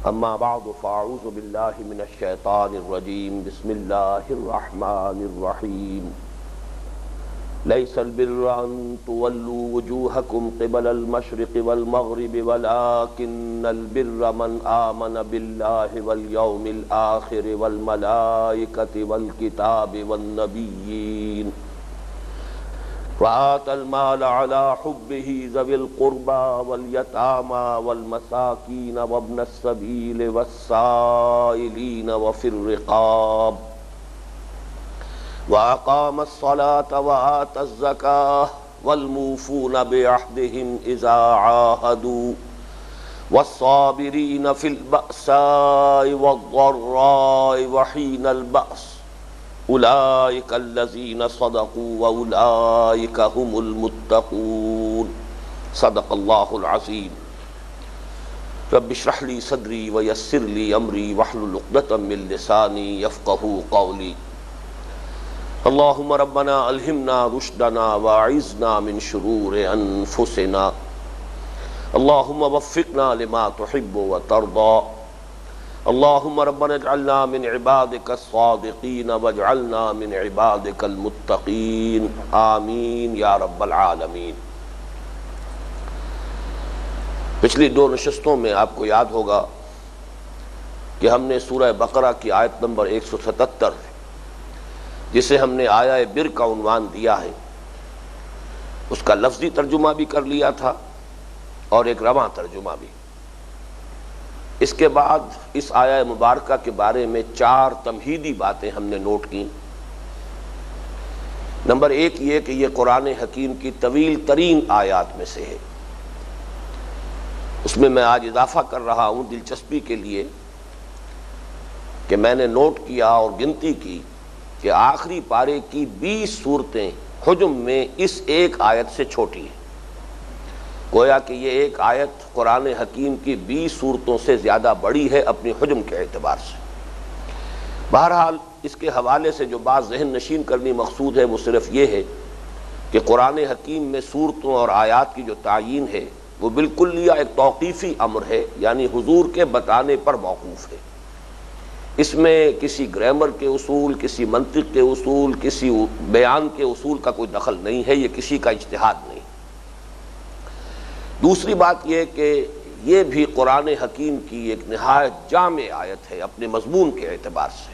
اما بعد فاعوذ باللہ من الشیطان الرجیم بسم اللہ الرحمن الرحیم لیس البر ان تولوا وجوہکم قبل المشرق والمغرب ولکن البر من آمن باللہ والیوم الآخر والملائکۃ والکتاب والنبیین وآتى المال على حبه ذوي القربى واليتامى والمساكين وابن السبيل والسائلين وفي الرقاب وأقام الصلاة وآتى الزكاة والموفون بعهدهم إذا عاهدوا والصابرين في البأساء والضراء وحين البأس اولئک الذین صدقوا واولئک هم المتقون صدق اللہ العظیم رب اشرح لی صدری ویسر لی امری واحلل عقدۃ من لسانی یفقہوا قولی اللہم ربنا الہمنا رشدنا واعذنا من شرور انفسنا اللہم وفقنا لما تحب وترضى اللہم ربنا اجعلنا من عبادک الصادقین واجعلنا من عبادک المتقین آمین یا رب العالمین۔ پچھلی دو نشستوں میں آپ کو یاد ہوگا کہ ہم نے سورہ بقرہ کی آیت نمبر 177 جسے ہم نے آیہ بر کا عنوان دیا ہے اس کا لفظی ترجمہ بھی کر لیا تھا اور ایک رواں ترجمہ بھی۔ اس کے بعد اس آیہ مبارکہ کے بارے میں 4 تمہیدی باتیں ہم نے نوٹ کی۔ نمبر 1 یہ کہ یہ قرآن حکیم کی طویل ترین آیات میں سے ہے۔ اس میں آج اضافہ کر رہا ہوں دلچسپی کے لیے کہ میں نے نوٹ کیا اور گنتی کی کہ آخری پارے کی 20 صورتیں حجم میں اس ایک آیت سے چھوٹی ہیں۔ گویا کہ یہ ایک آیت قرآن حکیم کی 20 صورتوں سے زیادہ بڑی ہے اپنی حجم کے اعتبار سے۔ بہرحال اس کے حوالے سے جو بات ذہن نشین کرنی مقصود ہے وہ صرف یہ ہے کہ قرآن حکیم میں صورتوں اور آیات کی جو تعیین ہے وہ بالکلیہ ایک توقیفی امر ہے، یعنی حضور کے بتانے پر موقوف ہے۔ اس میں کسی گرامر کے اصول، کسی منطق کے اصول، کسی بیان کے اصول کا کوئی دخل نہیں ہے، یہ کسی کا اجتہاد نہیں۔ دوسری بات یہ کہ یہ بھی قرآن حکیم کی ایک نہایت جامع آیت ہے اپنے مضمون کے اعتبار سے،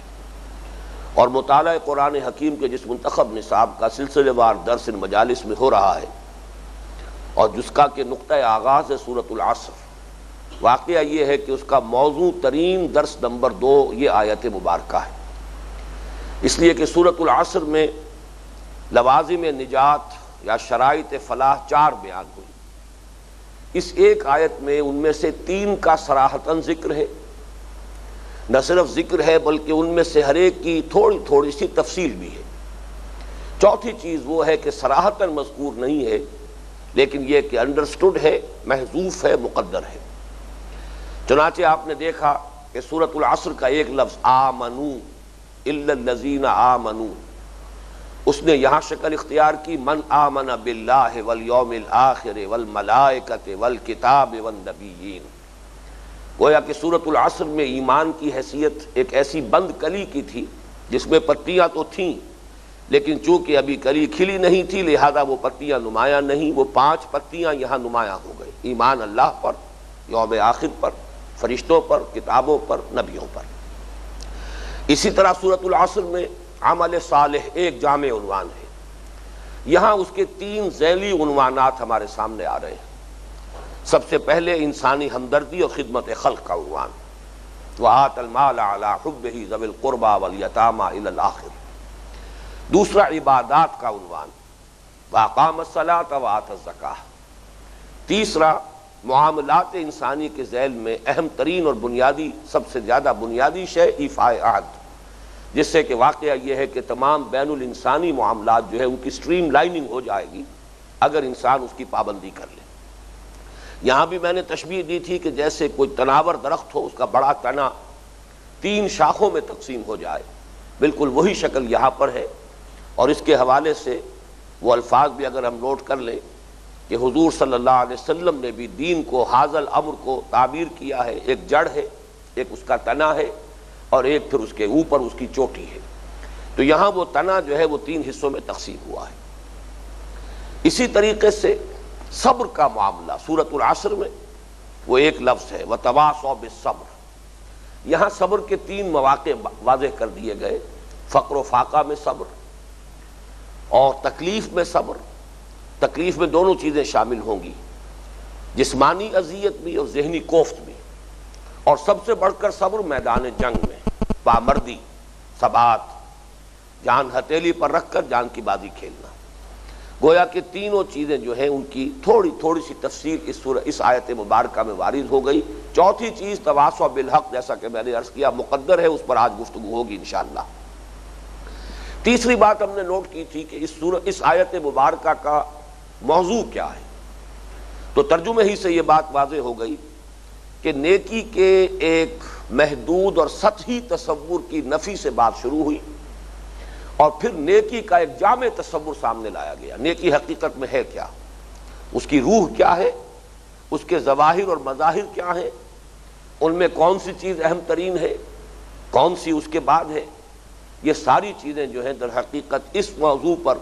اور مطالعہ قرآن حکیم کے جس منتخب نصاب کا سلسلے وار درس ان مجالس میں ہو رہا ہے اور جس کا کہ نقطہ آغاز ہے سورۃ العصر، واقعہ یہ ہے کہ اس کا موضوع ترین درس نمبر 2 یہ آیت مبارکہ ہے، اس لیے کہ سورۃ العصر میں لوازم نجات یا شرائط فلاح 4 بیان ہوئی۔ اس ایک آیت میں ان میں سے 3 کا صراحتاً ذکر ہے، نہ صرف ذکر ہے بلکہ ان میں سے ہر ایک کی تھوڑی تھوڑی سی تفصیل بھی ہے۔ چوتھی چیز وہ ہے کہ صراحتاً مذکور نہیں ہے لیکن یہ کہ انڈرسٹوڈ ہے، محذوف ہے، مقدر ہے۔ چنانچہ آپ نے دیکھا کہ سورۃ العصر کا ایک لفظ آمنو الا الذین آمنو، اس نے یہاں شکل اختیار کی من آمن باللہ والیوم الآخر والملائکۃ والکتاب والنبیین۔ گویا کہ سورۃ العصر میں ایمان کی حیثیت ایک ایسی بند کلی کی تھی جس میں پتیاں تو تھیں لیکن چونکہ ابھی کلی کھلی نہیں تھی لہذا وہ پتیاں نمایاں نہیں، وہ 5 پتیاں یہاں نمایاں ہو گئی، ایمان اللہ پر، یوم آخر پر، فرشتوں پر، کتابوں پر، نبیوں پر۔ اسی طرح سورۃ العصر میں عمل صالح ایک جامع عنوان ہے، یہاں اس کے 3 ذیلی عنوانات ہمارے سامنے آ رہے ہیں۔ سب سے پہلے انسانی ہمدردی اور خدمت خلق کا عنوان، وآتى المال على حبه ذوي القربى واليتامى الى الاخر۔ دوسرا عبادات کا عنوان، واقام الصلاة وآتى الزکاة۔ تیسرا معاملات انسانی کے ذیل میں اہم ترین اور بنیادی، سب سے زیادہ بنیادی شے ایفاء عہد، جس سے کہ واقعہ یہ ہے کہ تمام بین الانسانی معاملات جو ہے ان کی سٹریم لائننگ ہو جائے گی اگر انسان اس کی پابندی کر لے۔ یہاں بھی میں نے تشبیہ دی تھی کہ جیسے کوئی تناور درخت ہو، اس کا بڑا تنا 3 شاخوں میں تقسیم ہو جائے، بالکل وہی شکل یہاں پر ہے۔ اور اس کے حوالے سے وہ الفاظ بھی اگر ہم نوٹ کر لیں کہ حضور صلی اللہ علیہ وسلم نے بھی دین کو، حاضل امر کو تعبیر کیا ہے، ایک جڑ ہے ایک اس کا تنا ہے اور ایک پھر اس کے اوپر اس کی چوٹی ہے. تو یہاں وہ تنا جو ہے وہ 3 حصوں میں تقسیم ہوا ہے. اسی طریقے سے صبر کا معاملہ سورۃ العصر میں وہ ایک لفظ ہے وَتَوَاصَوْا بِالصَّبْرِ. یہاں صبر کے 3 مواقع واضح کر دیے گئے. فقر و فاقہ میں صبر اور تکلیف میں صبر. تکلیف میں دونوں چیزیں شامل ہوں گی، جسمانی اذیت بھی اور ذہنی کوفت بھی. اور سب سے بڑھ کر صبر میدان جنگ میں پامردی، ثبات، جان ہتھیلی پر رکھ کر جان کی بازی کھیلنا. گویا کہ تینوں چیزیں جو ہیں ان کی تھوڑی سی تفصیل اس آیت مبارکہ میں وارد ہو گئی. چوتھی چیز تواصوا بالحق، جیسا کہ میں نے عرض کیا مقدر ہے، اس پر آج گفتگو ہوگی انشاءاللہ. تیسری بات ہم نے نوٹ کی تھی کہ اس آیت مبارکہ کا موضوع کیا ہے. تو ترجمے ہی سے یہ بات واضح ہو گئی کہ نیکی کے ایک محدود اور سطحی تصور کی نفی سے بات شروع ہوئی اور پھر نیکی کا ایک جامع تصور سامنے لایا گیا. نیکی حقیقت میں ہے کیا، اس کی روح کیا ہے، اس کے ظواہر اور مظاہر کیا ہیں، ان میں کون سی چیز اہم ترین ہے، کون سی اس کے بعد ہے. یہ ساری چیزیں جو ہیں در حقیقت اس موضوع پر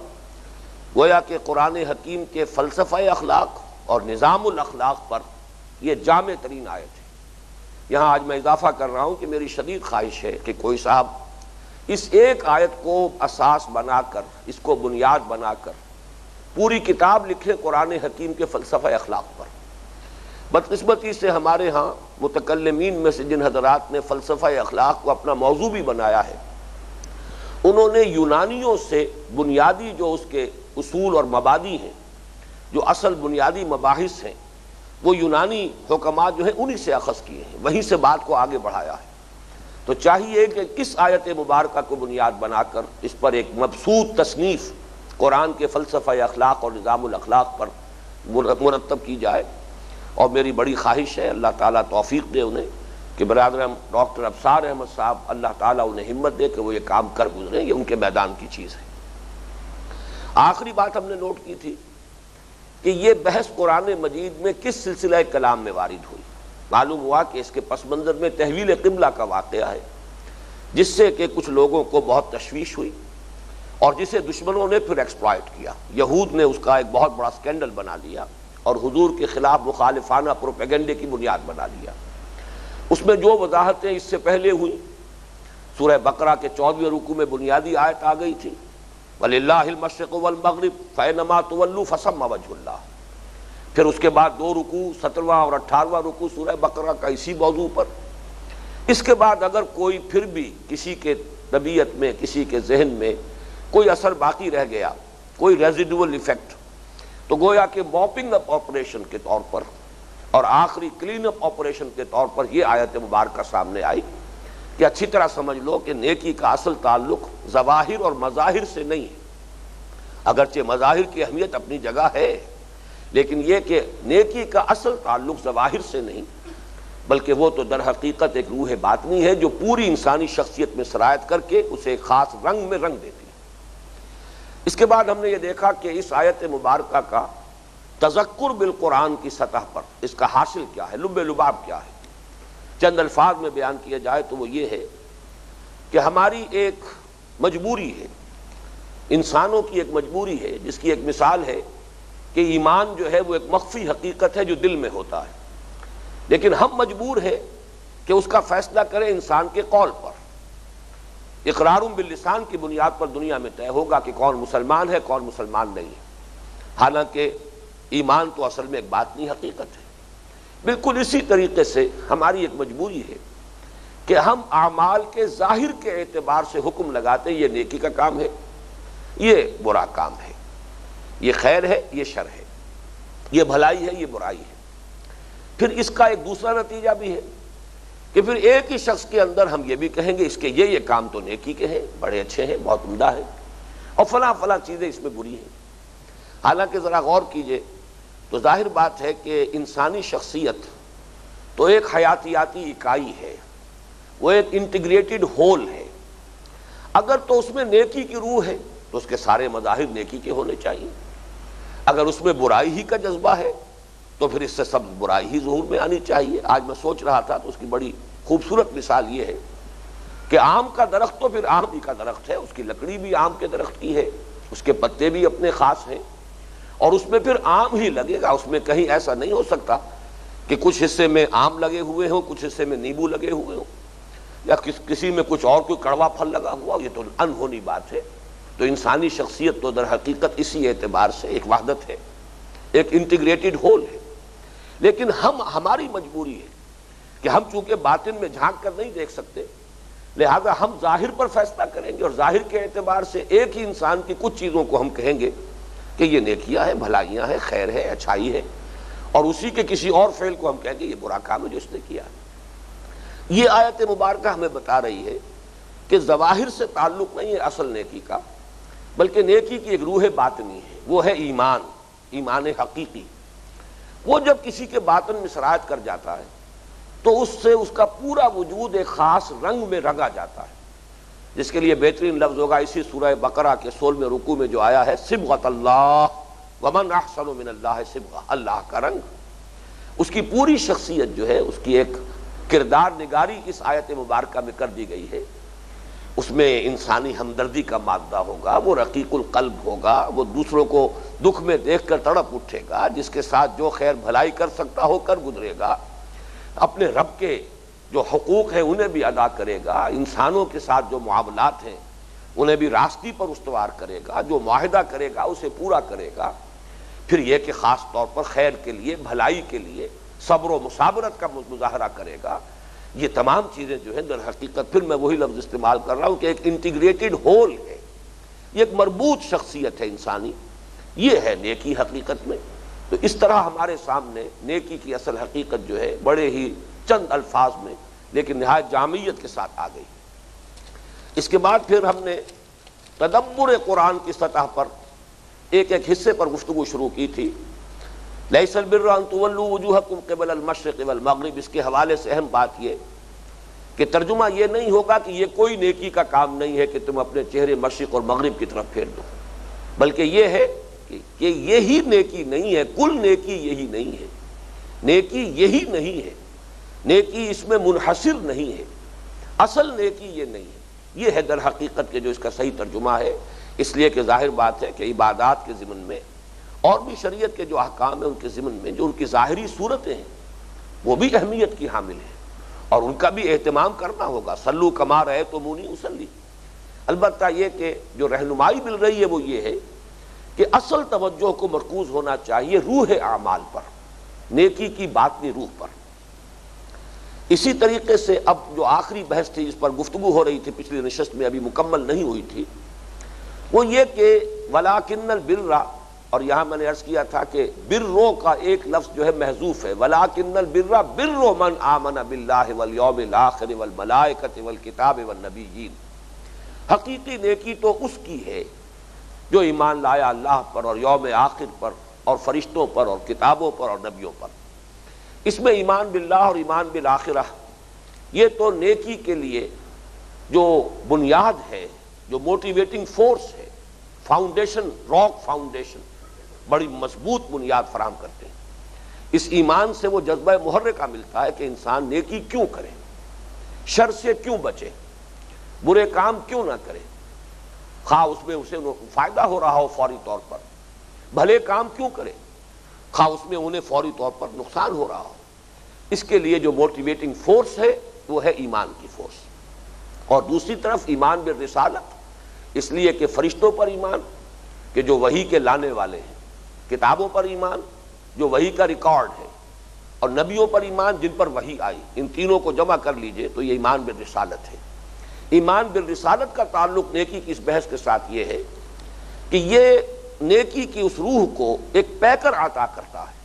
گویا کہ قرآن حکیم کے فلسفہ اخلاق اور نظام الاخلاق پر یہ جامع ترین آیت ہے. یہاں آج میں اضافہ کر رہا ہوں کہ میری شدید خواہش ہے کہ کوئی صاحب اس ایک آیت کو اساس بنا کر، اس کو بنیاد بنا کر پوری کتاب لکھے قرآن حکیم کے فلسفہ اخلاق پر. بدقسمتی سے ہمارے ہاں متکلمین میں سے جن حضرات نے فلسفہ اخلاق کو اپنا موضوع بھی بنایا ہے، انہوں نے یونانیوں سے بنیادی جو اس کے اصول اور مبادی ہیں، جو اصل بنیادی مباحث ہیں، وہ یونانی حکمات جو ہیں انہی سے اخذ کیے ہیں، وہیں سے بات کو آگے بڑھایا ہے. تو چاہیے کہ کس آیت مبارکہ کو بنیاد بنا کر اس پر ایک مبسوط تصنیف قرآن کے فلسفہ اخلاق اور نظام الاخلاق پر مرتب کی جائے. اور میری بڑی خواہش ہے اللہ تعالیٰ توفیق دے انہیں کہ برادر ڈاکٹر ابصار احمد صاحب اللہ تعالیٰ انہیں ہمت دے کہ وہ یہ کام کر گزریں. یہ ان کے میدان کی چیز ہے. آخری بات ہم نے نوٹ کی تھی کہ یہ بحث قرآن مجید میں کس سلسلہ کلام میں وارد ہوئی. معلوم ہوا کہ اس کے پس منظر میں تحویل قبلہ کا واقعہ ہے، جس سے کہ کچھ لوگوں کو بہت تشویش ہوئی اور جسے دشمنوں نے پھر ایکسپلائٹ کیا. یہود نے اس کا ایک بہت بڑا سکینڈل بنا لیا اور حضور کے خلاف مخالفانہ پروپیگنڈے کی بنیاد بنا لیا. اس میں جو وضاحتیں اس سے پہلے ہوئی، سورہ بقرہ کے 14ویں رکوع میں بنیادی آیت آ گئی تھی وَلِلَّهِ الْمَشْرِقُ وَالْمَغْرِبُ فَأَيْنَمَا تُوَلُّوا فَثَمَّ وَجْهُ اللَّهِ. پھر اس کے بعد 2 رکوع 17واں اور 18واں رکوع سورہ بقرہ کا اسی موضوع پر. اس کے بعد اگر کوئی پھر بھی کسی کے طبیعت میں، کسی کے ذہن میں کوئی اثر باقی رہ گیا، کوئی ریزیڈول ایفیکٹ، تو گویا کہ موپنگ اپ آپریشن کے طور پر اور آخری کلین اپ آپریشن کے طور پر یہ آیت مبارکہ سامنے آئی کہ اچھی طرح سمجھ لو کہ نیکی کا اصل تعلق ظواہر اور مظاہر سے نہیں ہے. اگرچہ مظاہر کی اہمیت اپنی جگہ ہے، لیکن یہ کہ نیکی کا اصل تعلق ظواہر سے نہیں، بلکہ وہ تو در حقیقت ایک روح باطنی ہے جو پوری انسانی شخصیت میں سرایت کر کے اسے ایک خاص رنگ میں رنگ دیتی ہے. اس کے بعد ہم نے یہ دیکھا کہ اس آیت مبارکہ کا تذکر بالقرآن کی سطح پر اس کا حاصل کیا ہے، لب لباب کیا ہے. چند الفاظ میں بیان کیا جائے تو وہ یہ ہے کہ ہماری ایک مجبوری ہے، انسانوں کی ایک مجبوری ہے، جس کی ایک مثال ہے کہ ایمان جو ہے وہ ایک مخفی حقیقت ہے جو دل میں ہوتا ہے، لیکن ہم مجبور ہیں کہ اس کا فیصلہ کریں انسان کے قول پر. اقرار باللسان کی بنیاد پر دنیا میں طے ہوگا کہ کون مسلمان ہے کون مسلمان نہیں ہے، حالانکہ ایمان تو اصل میں ایک باطنی حقیقت ہے. بالکل اسی طریقے سے ہماری ایک مجبوری ہے کہ ہم اعمال کے ظاہر کے اعتبار سے حکم لگاتے ہیں یہ نیکی کا کام ہے، یہ برا کام ہے، یہ خیر ہے، یہ شر ہے، یہ بھلائی ہے، یہ برائی ہے. پھر اس کا ایک دوسرا نتیجہ بھی ہے کہ پھر ایک ہی شخص کے اندر ہم یہ بھی کہیں گے اس کے یہ کام تو نیکی کے ہیں، بڑے اچھے ہیں، بہت عمدہ ہیں، اور فلاں فلاں چیزیں اس میں بری ہیں. حالانکہ ذرا غور کیجئے تو ظاہر بات ہے کہ انسانی شخصیت تو ایک حیاتیاتی اکائی ہے، وہ ایک انٹیگریٹڈ ہول ہے. اگر تو اس میں نیکی کی روح ہے تو اس کے سارے مظاہر نیکی کے ہونے چاہیے. اگر اس میں برائی ہی کا جذبہ ہے تو پھر اس سے سب برائی ہی ظہور میں آنی چاہیے. آج میں سوچ رہا تھا تو اس کی بڑی خوبصورت مثال یہ ہے کہ آم کا درخت تو پھر آم ہی کا درخت ہے، اس کی لکڑی بھی آم کے درخت کی ہے، اس کے پتے بھی اپنے خاص ہیں، اور اس میں پھر آم ہی لگے گا۔ اس میں کہیں ایسا نہیں ہو سکتا کہ کچھ حصے میں آم لگے ہوئے ہوں، کچھ حصے میں نیبو لگے ہوئے ہوں، یا کسی میں کچھ اور کوئی کڑوا پھل لگا ہوا، یہ تو انہونی بات ہے۔ تو انسانی شخصیت تو در حقیقت اسی اعتبار سے ایک وحدت ہے، ایک انٹیگریٹڈ ہول ہے۔ لیکن ہماری مجبوری ہے کہ ہم چونکہ باطن میں جھانک کر نہیں دیکھ سکتے، لہذا ہم ظاہر پر فیصلہ کریں گے، اور ظاہر کے اعتبار سے ایک ہی انسان کی کچھ چیزوں کو ہم کہیں گے کہ یہ نیکیاں ہیں، بھلائیاں ہیں، خیر ہے، اچھائی ہے، اور اسی کے کسی اور فعل کو ہم کہیں گے یہ برا کام ہے جو اس نے کیا۔ یہ آیت مبارکہ ہمیں بتا رہی ہے کہ ظواہر سے تعلق نہیں ہے اصل نیکی کا، بلکہ نیکی کی ایک روح باطنی ہے، وہ ہے ایمان، ایمان حقیقی۔ وہ جب کسی کے باطن میں سرایت کر جاتا ہے تو اس سے اس کا پورا وجود ایک خاص رنگ میں رنگا جاتا ہے، جس کے لیے بہترین لفظ ہوگا اسی سورہ بقرہ کے 16ویں رکوع میں جو آیا ہے، صبغۃ اللہ ومن احسن من اللہ صبغہ، اللہ کا رنگ۔ اس کی پوری شخصیت جو ہے، اس کی ایک کردار نگاری اس آیت مبارکہ میں کر دی گئی ہے۔ اس میں انسانی ہمدردی کا مادہ ہوگا، وہ رقیق القلب ہوگا، وہ دوسروں کو دکھ میں دیکھ کر تڑپ اٹھے گا، جس کے ساتھ جو خیر بھلائی کر سکتا ہو کر گزرے گا، اپنے رب کے جو حقوق ہیں انہیں بھی ادا کرے گا، انسانوں کے ساتھ جو معاملات ہیں انہیں بھی راستی پر استوار کرے گا، جو معاہدہ کرے گا اسے پورا کرے گا۔ پھر یہ کہ خاص طور پر خیر کے لیے، بھلائی کے لیے صبر و مصابرت کا مظاہرہ کرے گا۔ یہ تمام چیزیں جو ہیں در حقیقت، پھر میں وہی لفظ استعمال کر رہا ہوں کہ ایک انٹیگریٹڈ ہول ہے، یہ ایک مربوط شخصیت ہے انسانی، یہ ہے نیکی حقیقت میں۔ تو اس طرح ہمارے سامنے نیکی کی اصل حقیقت جو ہے بڑے ہی چند الفاظ میں لیکن نہایت جامعیت کے ساتھ آ گئی۔ اس کے بعد پھر ہم نے تدبر قرآن کی سطح پر ایک ایک حصے پر گفتگو شروع کی تھی۔ لیس البر ان تولوا وجوہکم قبل المشرق والمغرب، اس کے حوالے سے اہم بات یہ کہ ترجمہ یہ نہیں ہوگا کہ یہ کوئی نیکی کا کام نہیں ہے کہ تم اپنے چہرے مشرق اور مغرب کی طرف پھیر دو، بلکہ یہ ہے کہ یہی نیکی نہیں ہے، کل نیکی یہی نہیں ہے، نیکی یہی نہیں ہے، نیکی اس میں منحصر نہیں ہے، اصل نیکی یہ نہیں ہے۔ یہ ہے در حقیقت کہ جو اس کا صحیح ترجمہ ہے، اس لیے کہ ظاہر بات ہے کہ عبادات کے ضمن میں اور بھی شریعت کے جو احکام ہیں ان کے ضمن میں جو ان کی ظاہری صورتیں ہیں وہ بھی اہمیت کی حامل ہیں، اور ان کا بھی اہتمام کرنا ہوگا۔ صلو کما رأیتمونی اصلی۔ البتہ یہ کہ جو رہنمائی مل رہی ہے وہ یہ ہے کہ اصل توجہ کو مرکوز ہونا چاہیے روح اعمال پر، نیکی کی باطنی روح پر۔ اسی طریقے سے اب جو آخری بحث تھی جس پر گفتگو ہو رہی تھی پچھلی نشست میں، ابھی مکمل نہیں ہوئی تھی، وہ یہ کہ وَلَٰكِنَّ الْبِرَّ، اور یہاں میں نے عرض کیا تھا کہ برو کا ایک لفظ جو ہے محذوف ہے، وَلَٰكِنَّ الْبِرَّ بِرُّ مَنْ آمَنَ بِاللَّهِ وَالْيَوْمِ الْآخِرِ وَالْمَلَائِكَةِ وَالْكِتَابِ وَالنَّبِيِّينَ۔ حقیقی نیکی تو اس کی ہے جو ایمان لایا اللہ پر اور یوم آخر پر اور فرشتوں پر اور کتابوں پر اور نبیوں پر۔ اس میں ایمان باللہ اور ایمان بالآخرہ یہ تو نیکی کے لیے جو بنیاد ہے، جو موٹیویٹنگ فورس ہے، فاؤنڈیشن، راک فاؤنڈیشن، بڑی مضبوط بنیاد فراہم کرتے ہیں۔ اس ایمان سے وہ جذبہ محرکہ ملتا ہے کہ انسان نیکی کیوں کرے، شر سے کیوں بچے، برے کام کیوں نہ کرے، خواہ اس میں اسے فائدہ ہو رہا ہو فوری طور پر، بھلے کام کیوں کرے خواہ اس میں انہیں فوری طور پر نقصان ہو رہا ہو۔ اس کے لیے جو موٹیویٹنگ فورس ہے وہ ہے ایمان کی فورس۔ اور دوسری طرف ایمان بالرسالت، اس لیے کہ فرشتوں پر ایمان کہ جو وحی کے لانے والے ہیں، کتابوں پر ایمان جو وحی کا ریکارڈ ہے، اور نبیوں پر ایمان جن پر وحی آئی، ان تینوں کو جمع کر لیجئے تو یہ ایمان بالرسالت ہے۔ ایمان بالرسالت کا تعلق نیکی کی اس بحث کے ساتھ یہ ہے کہ یہ نیکی کی اس روح کو ایک پیکر عطا کرتا ہے،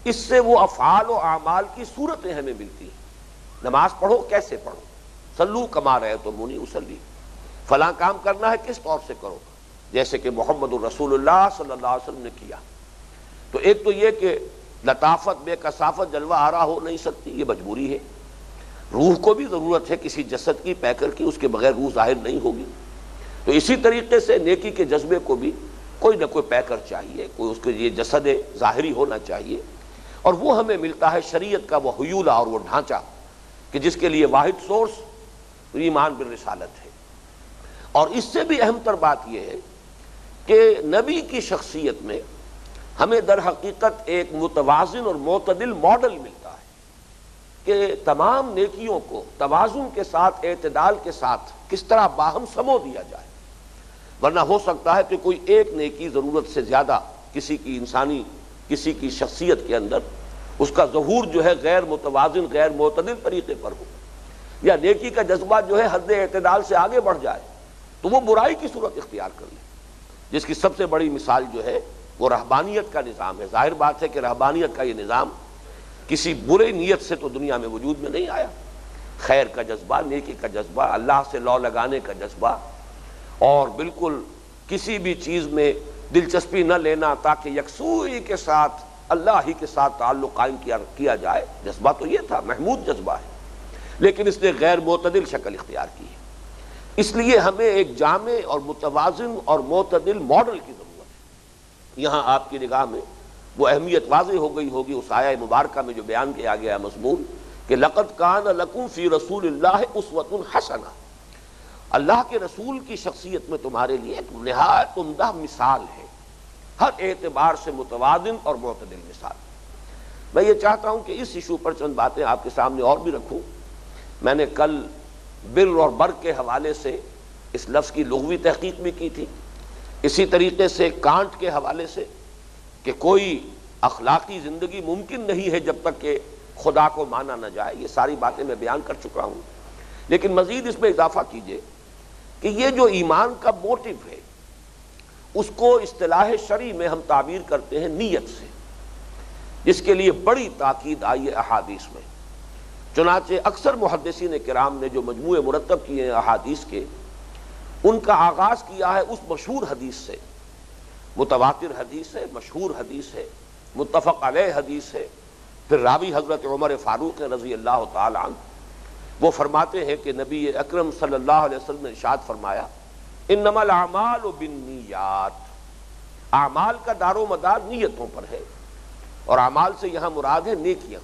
اس سے وہ افعال و اعمال کی صورتیں ہمیں ملتی ہیں۔ نماز پڑھو، کیسے پڑھو، صلو کما رأیتمونی اصلی، فلاں کام کرنا ہے کس طور سے کرو، جیسے کہ محمد الرسول اللہ صلی اللہ علیہ وسلم نے کیا۔ تو ایک تو یہ کہ لطافت بے کثافت جلوہ آرا ہو نہیں سکتی، یہ مجبوری ہے۔ روح کو بھی ضرورت ہے کسی جسد کی، پیکر کی، اس کے بغیر روح ظاہر نہیں ہوگی۔ تو اسی طریقے سے نیکی کے جذبے کو بھی کوئی نہ کوئی پیکر چاہیے، کوئی اس کے یہ جسد ظاہری ہونا چاہیے، اور وہ ہمیں ملتا ہے شریعت کا وہ حیولہ اور وہ ڈھانچہ کہ جس کے لیے واحد سورس ایمان بالرسالت ہے۔ اور اس سے بھی اہم تر بات یہ ہے کہ نبی کی شخصیت میں ہمیں در حقیقت ایک متوازن اور معتدل ماڈل ملتا ہے کہ تمام نیکیوں کو توازن کے ساتھ، اعتدال کے ساتھ کس طرح باہم سمو دیا جائے، ورنہ ہو سکتا ہے کہ کوئی ایک نیکی ضرورت سے زیادہ کسی کی انسانی کسی کی شخصیت کے اندر اس کا ظہور جو ہے غیر متوازن غیر معتدل طریقے پر ہو، یا نیکی کا جذبہ جو ہے حد اعتدال سے آگے بڑھ جائے تو وہ برائی کی صورت اختیار کر لے، جس کی سب سے بڑی مثال جو ہے وہ رہبانیت کا نظام ہے۔ ظاہر بات ہے کہ رہبانیت کا یہ نظام کسی برے نیت سے تو دنیا میں وجود میں نہیں آیا، خیر کا جذبہ، نیکی کا جذبہ، اللہ سے لو لگانے کا جذبہ، اور بالکل کسی بھی چیز میں دلچسپی نہ لینا تاکہ یکسوئی کے ساتھ اللہ ہی کے ساتھ تعلق قائم کیا جائے، جذبہ تو یہ تھا، محمود جذبہ ہے، لیکن اس نے غیر معتدل شکل اختیار کی ہے۔ اس لیے ہمیں ایک جامع اور متوازن اور معتدل ماڈل کی ضرورت ہے۔ یہاں آپ کی نگاہ میں وہ اہمیت واضح ہو گئی ہوگی اس آیہ مبارکہ میں جو بیان کیا گیا مضمون کہ لَقَدْ كَانَ لَكُمْ فِي رَسُولِ اللَّهِ أُسْوَةٌ حَسَنَةٌ، اللہ کے رسول کی شخصیت میں تمہارے لیے ایک نہایت عمدہ مثال ہے، ہر اعتبار سے متوازن اور معتدل مثال۔ میں یہ چاہتا ہوں کہ اس ایشو پر چند باتیں آپ کے سامنے اور بھی رکھوں۔ میں نے کل بر اور بر کے حوالے سے اس لفظ کی لغوی تحقیق بھی کی تھی، اسی طریقے سے کانٹ کے حوالے سے کہ کوئی اخلاقی زندگی ممکن نہیں ہے جب تک کہ خدا کو مانا نہ جائے، یہ ساری باتیں میں بیان کر چکا ہوں، لیکن مزید اس میں اضافہ کیجئے کہ یہ جو ایمان کا موٹو ہے اس کو اصطلاح شرعی میں ہم تعبیر کرتے ہیں نیت سے، جس کے لیے بڑی تاکید آئی ہے احادیث میں۔ چنانچہ اکثر محدثین کرام نے جو مجموعے مرتب کیے ہیں احادیث کے، ان کا آغاز کیا ہے اس مشہور حدیث سے، متواتر حدیث ہے، مشہور حدیث ہے، متفق علیہ حدیث ہے، پھر راوی حضرت عمر فاروق رضی اللہ تعالی عنہ، وہ فرماتے ہیں کہ نبی اکرم صلی اللہ علیہ وسلم نے ارشاد فرمایا انما الاعمال بالنیات، اعمال کا دار و مدار نیتوں پر ہے، اور اعمال سے یہاں مراد ہے نیکیاں۔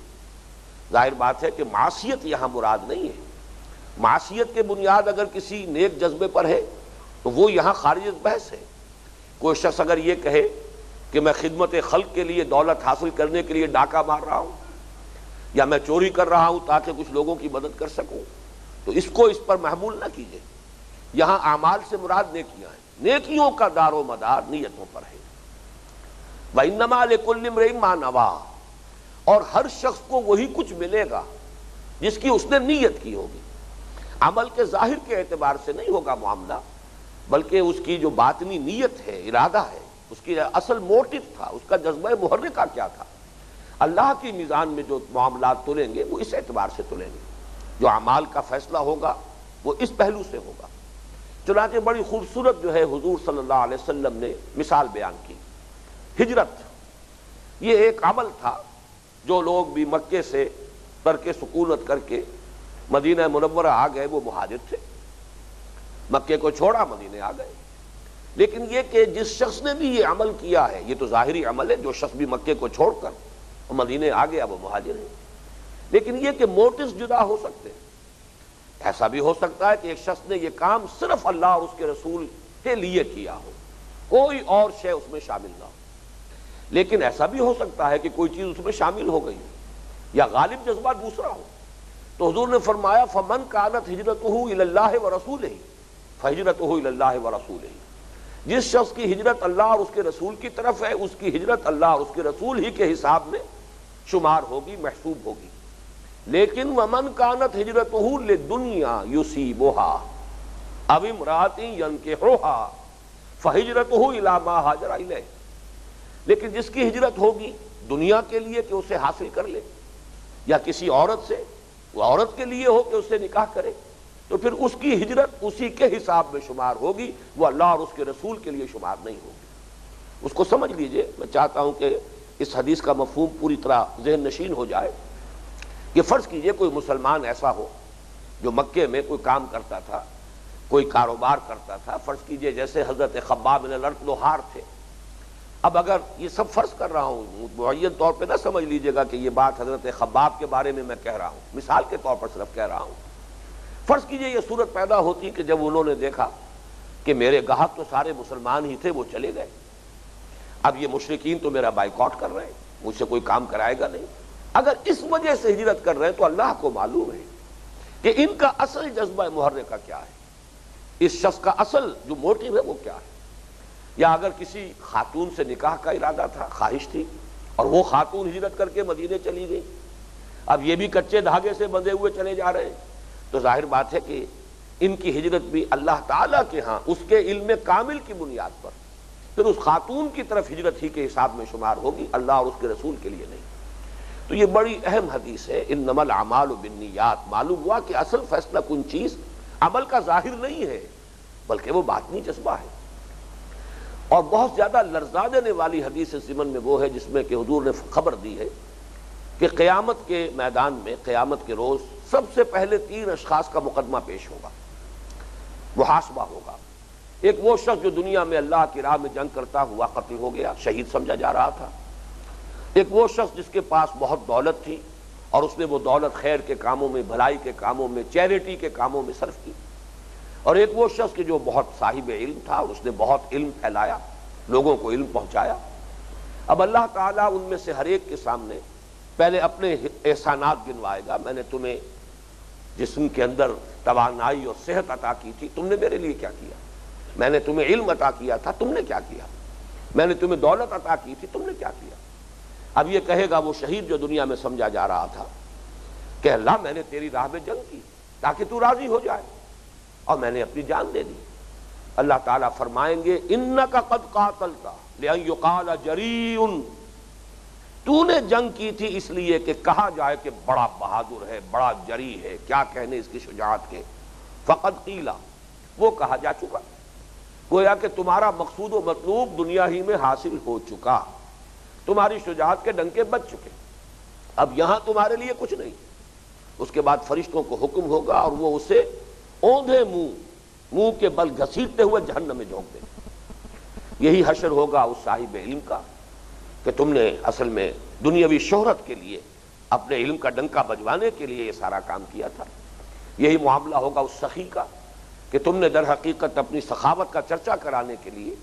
ظاہر بات ہے کہ معصیت یہاں مراد نہیں ہے، معصیت کے بنیاد اگر کسی نیک جذبے پر ہے تو وہ یہاں خارج بحث ہے۔ کوئی شخص اگر یہ کہے کہ میں خدمت خلق کے لیے دولت حاصل کرنے کے لیے ڈاکہ مار رہا ہوں، یا میں چوری کر رہا ہوں تاکہ کچھ لوگوں کی مدد کر سکوں، تو اس کو اس پر محمول نہ کیجیے۔ یہاں اعمال سے مراد نیکیاں ہیں، نیکیوں کا دار و مدار نیتوں پر ہے۔ وَإِنَّمَا لِكُلِّ امْرِئٍ مَا نَوَىٰ، اور ہر شخص کو وہی کچھ ملے گا جس کی اس نے نیت کی ہوگی۔ عمل کے ظاہر کے اعتبار سے نہیں ہوگا معاملہ، بلکہ اس کی جو باطنی نیت ہے، ارادہ ہے، اس کی اصل موٹو تھا، اس کا جذبہ محرکہ کیا تھا۔ اللہ کی میزان میں جو معاملات تلیں گے وہ اس اعتبار سے تلیں گے، جو اعمال کا فیصلہ ہوگا وہ اس پہلو سے ہوگا۔ چنانچہ بڑی خوبصورت جو ہے حضور صلی اللہ علیہ وسلم نے مثال بیان کی۔ ہجرت یہ ایک عمل تھا، جو لوگ بھی مکے سے ترک سکونت کر کے مدینہ منورہ آ گئے وہ مہاجر تھے، مکے کو چھوڑا مدینے آ گئے۔ لیکن یہ کہ جس شخص نے بھی یہ عمل کیا ہے، یہ تو ظاہری عمل ہے، جو شخص بھی مکے کو چھوڑ کر مدینے آ گیا وہ مہاجر ہے، لیکن یہ کہ موٹوز جدا ہو سکتے ہیں۔ ایسا بھی ہو سکتا ہے کہ ایک شخص نے یہ کام صرف اللہ اور اس کے رسول کے لیے کیا ہو، کوئی اور شے اس میں شامل نہ ہو، لیکن ایسا بھی ہو سکتا ہے کہ کوئی چیز اس میں شامل ہو گئی یا غالب جذبہ دوسرا ہو۔ تو حضور نے فرمایا فَمَنْ كَانَتْ هِجْرَتُهُ إِلَى اللَّهِ وَرَسُولِهِ فَهِجْرَتُهُ إِلَى اللَّهِ وَرَسُولِهِ، جس شخص کی ہجرت اللہ اور اس کے رسول کی طرف ہے، اس کی ہجرت اللہ اور اس کے رسول ہی کے حساب میں شمار ہوگی، محسوب ہوگی۔ لیکن وَمَنْ كَانَتْ هِجْرَتُهُ لِلدُّنْيَا يُصِيبُهَا أَوْ امْرَأَةٍ يَنكِحُهَا فَهِجْرَتُهُ إِلَى مَا هَاجَرَ إِلَيْهِ، لیکن جس کی ہجرت ہوگی دنیا کے لیے کہ اسے حاصل کر لے، یا کسی عورت سے، وہ عورت کے لیے ہو کہ اس سے نکاح کرے، تو پھر اس کی ہجرت اسی کے حساب میں شمار ہوگی، وہ اللہ اور اس کے رسول کے لیے شمار نہیں ہوگی۔ اس کو سمجھ لیجئے۔ میں چاہتا ہوں کہ اس حدیث کا مفہوم پوری طرح ذہن نشین ہو جائے کہ فرض کیجئے کوئی مسلمان ایسا ہو جو مکے میں کوئی کام کرتا تھا، کوئی کاروبار کرتا تھا، فرض کیجئے جیسے حضرت خباب بن الارت لوہار تھے، اب اگر یہ سب فرض کر رہا ہوں، معین طور پہ نہ سمجھ لیجئے گا کہ یہ بات حضرت خباب کے بارے میں کہہ رہا ہوں، مثال کے طور پر صرف کہہ رہا ہوں۔ فرض کیجئے یہ صورت پیدا ہوتی کہ جب انہوں نے دیکھا کہ میرے گاہک تو سارے مسلمان ہی تھے، وہ چلے گئے، اب یہ مشرکین تو میرا بائیکاٹ کر رہے ہیں، مجھ سے کوئی کام کرائے گا نہیں۔ اگر اس وجہ سے ہجرت کر رہے ہیں تو اللہ کو معلوم ہے کہ ان کا اصل جذبہ محرکہ کیا ہے، اس شخص کا اصل جو موٹیو ہے وہ کیا ہے۔ یا اگر کسی خاتون سے نکاح کا ارادہ تھا، خواہش تھی، اور وہ خاتون ہجرت کر کے مدینے چلی گئی، اب یہ بھی کچے دھاگے سے بندھے ہوئے چلے جا رہے ہیں، تو ظاہر بات ہے کہ ان کی ہجرت بھی اللہ تعالیٰ کے ہاں اس کے علم کامل کی بنیاد پر پھر اس خاتون کی طرف ہجرت ہی کے حساب میں شمار ہوگی، اللہ اور اس کے رسول کے لیے نہیں۔ تو یہ بڑی اہم حدیث ہے، انما الاعمال بالنیات۔ معلوم ہوا کہ اصل فیصلہ کن چیز عمل کا ظاہر نہیں ہے بلکہ وہ باطنی جذبہ ہے۔ اور بہت زیادہ لرزا دینے والی حدیث ضمن میں وہ ہے جس میں کہ حضور نے خبر دی ہے کہ قیامت کے میدان میں، قیامت کے روز سب سے پہلے 3 اشخاص کا مقدمہ پیش ہوگا، محاسبہ ہوگا۔ ایک وہ شخص جو دنیا میں اللہ کی راہ میں جنگ کرتا ہوا قتل ہو گیا، شہید سمجھا جا رہا تھا۔ ایک وہ شخص جس کے پاس بہت دولت تھی اور اس نے وہ دولت خیر کے کاموں میں، بھلائی کے کاموں میں، چیریٹی کے کاموں میں صرف کی۔ اور ایک وہ شخص کہ جو بہت صاحب علم تھا اور اس نے بہت علم پھیلایا، لوگوں کو علم پہنچایا۔ اب اللہ تعالیٰ ان میں سے ہر ایک کے سامنے پہلے اپنے احسانات گنوائے گا۔ میں نے تمہیں جسم کے اندر توانائی اور صحت عطا کی تھی، تم نے میرے لیے کیا کیا؟ میں نے تمہیں علم عطا کیا تھا، تم نے کیا کیا؟ میں نے تمہیں دولت عطا کی تھی، تم نے کیا کیا؟ اب یہ کہے گا وہ شہید جو دنیا میں سمجھا جا رہا تھا کہ اللہ میں نے تیری راہ میں جنگ کی تاکہ تو راضی ہو جائے اور میں نے اپنی جان دے دی۔ اللہ تعالیٰ فرمائیں گے انک قد قاتلت لأن یقال جریء، تو نے جنگ کی تھی اس لیے کہ کہا جائے کہ بڑا بہادر ہے، بڑا جری ہے، کیا کہنے اس کی شجاعت کے۔ فقد قیل، وہ کہا جا چکا، گویا کہ تمہارا مقصود و مطلوب دنیا ہی میں حاصل ہو چکا، تمہاری شجاعت کے ڈنکے بج چکے، اب یہاں تمہارے لیے کچھ نہیں۔ اس کے بعد فرشتوں کو حکم ہوگا اور وہ اسے اوندھے منہ کے بل گھسیٹتے ہوئے جہنم میں جھونک دیں گے۔ یہی حشر ہوگا اس صاحب علم کا کہ تم نے اصل میں دنیاوی شہرت کے لیے، اپنے علم کا ڈنکا بجوانے کے لیے یہ سارا کام کیا تھا۔ یہی معاملہ ہوگا اس سخی کا کہ تم نے در حقیقت اپنی سخاوت کا چرچا کرانے کے لیے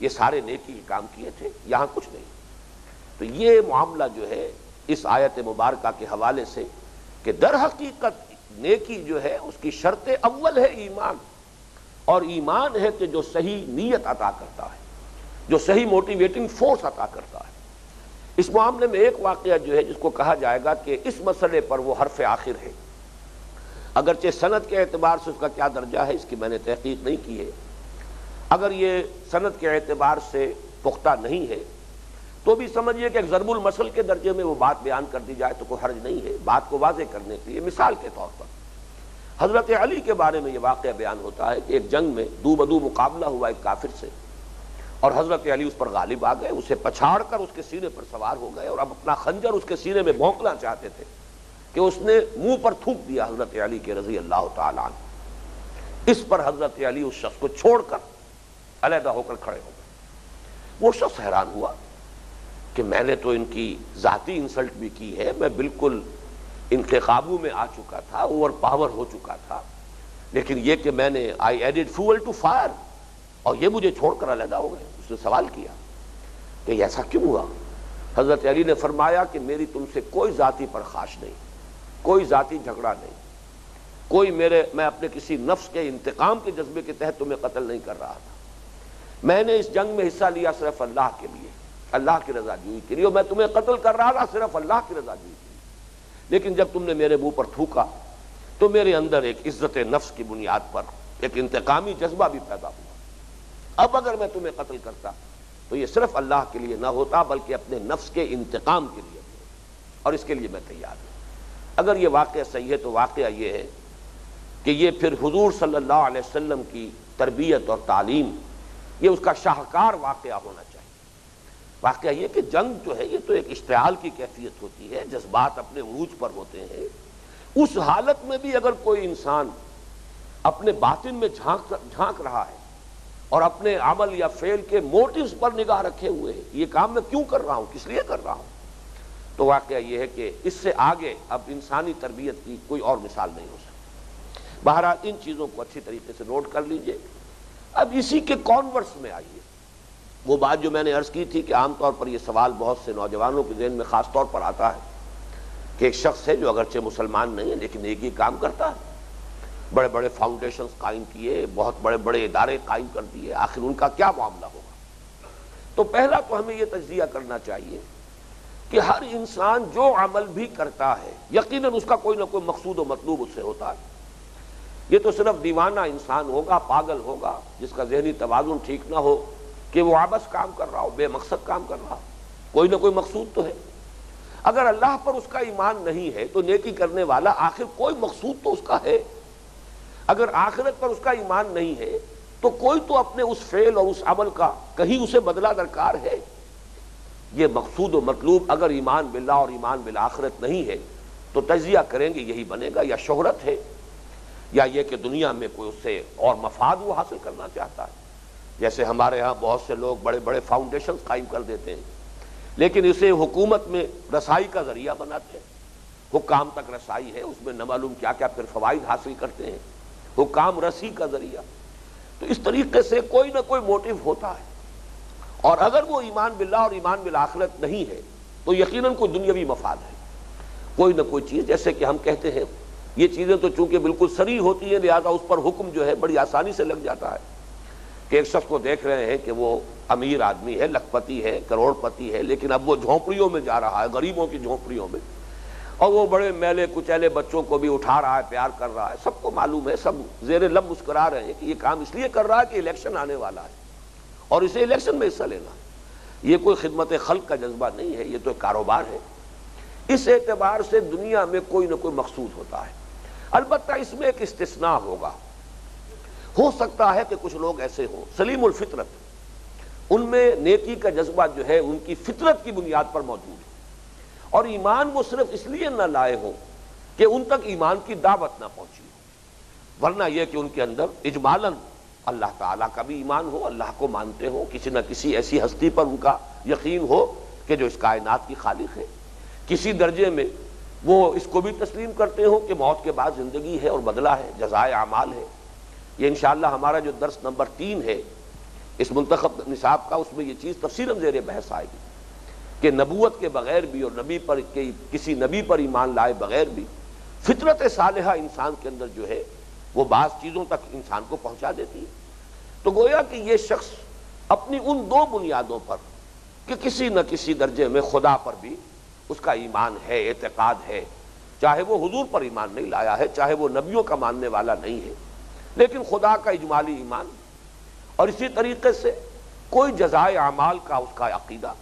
یہ سارے نیکی کے کام کیے تھے، یہاں کچھ نہیں۔ تو یہ معاملہ جو ہے اس آیت مبارکہ کے حوالے سے کہ در حقیقت نیکی جو ہے اس کی شرط اول ہے ایمان، اور ایمان ہے کہ جو صحیح نیت عطا کرتا ہے، جو صحیح موٹیویٹنگ فورس عطا کرتا ہے۔ اس معاملے میں ایک واقعہ جو ہے جس کو کہا جائے گا کہ اس مسئلے پر وہ حرف آخر ہے، اگرچہ سند کے اعتبار سے اس کا کیا درجہ ہے اس کی میں نے تحقیق نہیں کی ہے، اگر یہ سند کے اعتبار سے پختہ نہیں ہے تو بھی سمجھیے کہ ایک ضرب المثل کے درجے میں وہ بات بیان کر دی جائے تو کوئی حرج نہیں ہے بات کو واضح کرنے کے لیے۔ مثال کے طور پر حضرت علی کے بارے میں یہ واقعہ بیان ہوتا ہے کہ ایک جنگ میں دو بدو مقابلہ ہوا ایک کافر سے، اور حضرت علی اس پر غالب آ گئے، اسے پچھاڑ کر اس کے سینے پر سوار ہو گئے اور اب اپنا خنجر اس کے سینے میں بھونکنا چاہتے تھے کہ اس نے منہ پر تھوک دیا حضرت علی کے رضی اللہ تعالیٰ عنہ۔ اس پر حضرت علی اس شخص کو چھوڑ کر علیحدہ ہو کر کھڑے ہو گئے۔ وہ شخص حیران ہوا کہ میں نے تو ان کی ذاتی انسلٹ بھی کی ہے، میں بالکل ان کے قابو میں آ چکا تھا، اوور پاور ہو چکا تھا، لیکن یہ کہ میں نے آئی ایڈڈ فیول ٹو فائر اور یہ مجھے چھوڑ کر علیحدہ ہو گئے۔ اس نے سوال کیا کہ ایسا کیوں ہوا؟ حضرت علی نے فرمایا کہ میری تم سے کوئی ذاتی پرخاش نہیں، کوئی ذاتی جھگڑا نہیں، کوئی میں اپنے کسی نفس کے انتقام کے جذبے کے تحت تمہیں قتل نہیں کر رہا تھا، میں نے اس جنگ میں حصہ لیا صرف اللہ کے لیے، اللہ کی رضا جوئی کے لیے، اور میں تمہیں قتل کر رہا تھا صرف اللہ کی رضا جوئی کے لیے۔ لیکن جب تم نے میرے منہ پر تھوکا تو میرے اندر ایک عزت نفس کی بنیاد پر ایک انتقامی جذبہ بھی پیدا ہوا۔ اب اگر میں تمہیں قتل کرتا تو یہ صرف اللہ کے لیے نہ ہوتا بلکہ اپنے نفس کے انتقام کے لیے ہوتا، اور اس کے لیے میں تیار ہوں۔ اگر یہ واقعہ صحیح ہے تو واقعہ یہ ہے کہ یہ پھر حضور صلی اللہ علیہ وسلم کی تربیت اور تعلیم، یہ اس کا شاہکار واقعہ ہونا چاہیے۔ واقعہ یہ کہ جنگ جو ہے یہ تو ایک اشتعال کی کیفیت ہوتی ہے، جذبات اپنے عروج پر ہوتے ہیں، اس حالت میں بھی اگر کوئی انسان اپنے باطن میں جھانک رہا ہے اور اپنے عمل یا فعل کے موٹیوز پر نگاہ رکھے ہوئے ہیں، یہ کام میں کیوں کر رہا ہوں، کس لیے کر رہا ہوں، تو واقعہ یہ ہے کہ اس سے آگے اب انسانی تربیت کی کوئی اور مثال نہیں ہو سکتی۔ بہرحال ان چیزوں کو اچھی طریقے سے نوٹ کر لیجئے۔ اب اسی کے کانورس میں آئیے، وہ بات جو میں نے عرض کی تھی کہ عام طور پر یہ سوال بہت سے نوجوانوں کے ذہن میں خاص طور پر آتا ہے کہ ایک شخص ہے جو اگرچہ مسلمان نہیں ہے لیکن ایک ہی کام کرتا ہے، بڑے بڑے فاؤنڈیشنز قائم کیے، بہت بڑے بڑے ادارے قائم کر دیے، آخر ان کا کیا معاملہ ہوگا؟ تو پہلا تو ہمیں یہ تجزیہ کرنا چاہیے کہ ہر انسان جو عمل بھی کرتا ہے یقیناً اس کا کوئی نہ کوئی مقصود و مطلوب اس سے ہوتا ہے۔ یہ تو صرف دیوانہ انسان ہوگا، پاگل ہوگا، جس کا ذہنی توازن ٹھیک نہ ہو کہ وہ عبث کام کر رہا ہو، بے مقصد کام کر رہا ہو، کوئی نہ کوئی مقصود تو ہے۔ اگر اللہ پر اس کا ایمان نہیں ہے تو نیکی کرنے والا آخر کوئی مقصود تو اس کا ہے۔ اگر آخرت پر اس کا ایمان نہیں ہے تو کوئی تو اپنے اس فعل اور اس عمل کا کہیں اسے بدلہ درکار ہے۔ یہ مقصود و مطلوب اگر ایمان باللہ اور ایمان بالآخرت نہیں ہے تو تجزیہ کریں گے یہی بنے گا، یا شہرت ہے یا یہ کہ دنیا میں کوئی اس سے اور مفاد وہ حاصل کرنا چاہتا ہے۔ جیسے ہمارے ہاں بہت سے لوگ بڑے بڑے فاؤنڈیشنز قائم کر دیتے ہیں لیکن اسے حکومت میں رسائی کا ذریعہ بناتے ہیں، حکام تک رسائی ہے، اس میں نہ معلوم کیا کیا پھر فوائد حاصل کرتے ہیں، حکام رسی کا ذریعہ۔ تو اس طریقے سے کوئی نہ کوئی موٹیو ہوتا ہے، اور اگر وہ ایمان باللہ اور ایمان بالآخرت نہیں ہے تو یقیناً کوئی دنیاوی مفاد ہے، کوئی نہ کوئی چیز۔ جیسے کہ ہم کہتے ہیں یہ چیزیں تو چونکہ بالکل صریح ہوتی ہیں لہذا اس پر حکم جو ہے بڑی آسانی سے لگ جاتا ہے کہ ایک شخص کو دیکھ رہے ہیں کہ وہ امیر آدمی ہے، لکھ پتی ہے، کروڑ پتی ہے، لیکن اب وہ جھونپڑیوں میں جا رہا ہے، غریبوں کی جھونپڑیوں میں، اور وہ بڑے میلے کچیلے بچوں کو بھی اٹھا رہا ہے، پیار کر رہا ہے، سب کو معلوم ہے، سب زیر لب مسکرا رہے ہیں کہ یہ کام اس لیے کر رہا ہے کہ الیکشن آنے والا ہے اور اسے الیکشن میں حصہ لینا ہے۔ یہ کوئی خدمت خلق کا جذبہ نہیں ہے، یہ تو ایک کاروبار ہے۔ اس اعتبار سے دنیا میں کوئی نہ کوئی مقصود ہوتا ہے۔ البتہ اس میں ایک استثناء ہوگا، ہو سکتا ہے کہ کچھ لوگ ایسے ہوں سلیم الفطرت، ان میں نیکی کا جذبہ جو ہے ان کی فطرت کی بنیاد پر موجود ہے، اور ایمان وہ صرف اس لیے نہ لائے ہوں کہ ان تک ایمان کی دعوت نہ پہنچی ہو، ورنہ یہ کہ ان کے اندر اجمالاً اللہ تعالیٰ کا بھی ایمان ہو، اللہ کو مانتے ہو، کسی نہ کسی ایسی ہستی پر ان کا یقین ہو کہ جو اس کائنات کی خالق ہے، کسی درجے میں وہ اس کو بھی تسلیم کرتے ہو کہ موت کے بعد زندگی ہے اور بدلہ ہے، جزائے اعمال ہے۔ یہ انشاءاللہ ہمارا جو درس نمبر 3 ہے اس منتخب نصاب کا، اس میں یہ چیز تفصیلاً زیر بحث آئے گی کہ نبوت کے بغیر بھی اور نبی پر کسی نبی پر ایمان لائے بغیر بھی فطرت صالحہ انسان کے اندر جو ہے وہ بعض چیزوں تک انسان کو پہنچا دیتی ہے۔ تو گویا کہ یہ شخص اپنی ان دو بنیادوں پر کہ کسی نہ کسی درجے میں خدا پر بھی اس کا ایمان ہے، اعتقاد ہے، چاہے وہ حضور پر ایمان نہیں لایا ہے، چاہے وہ نبیوں کا ماننے والا نہیں ہے، لیکن خدا کا اجمالی ایمان، اور اسی طریقے سے کوئی جزائے اعمال کا اس کا عقیدہ،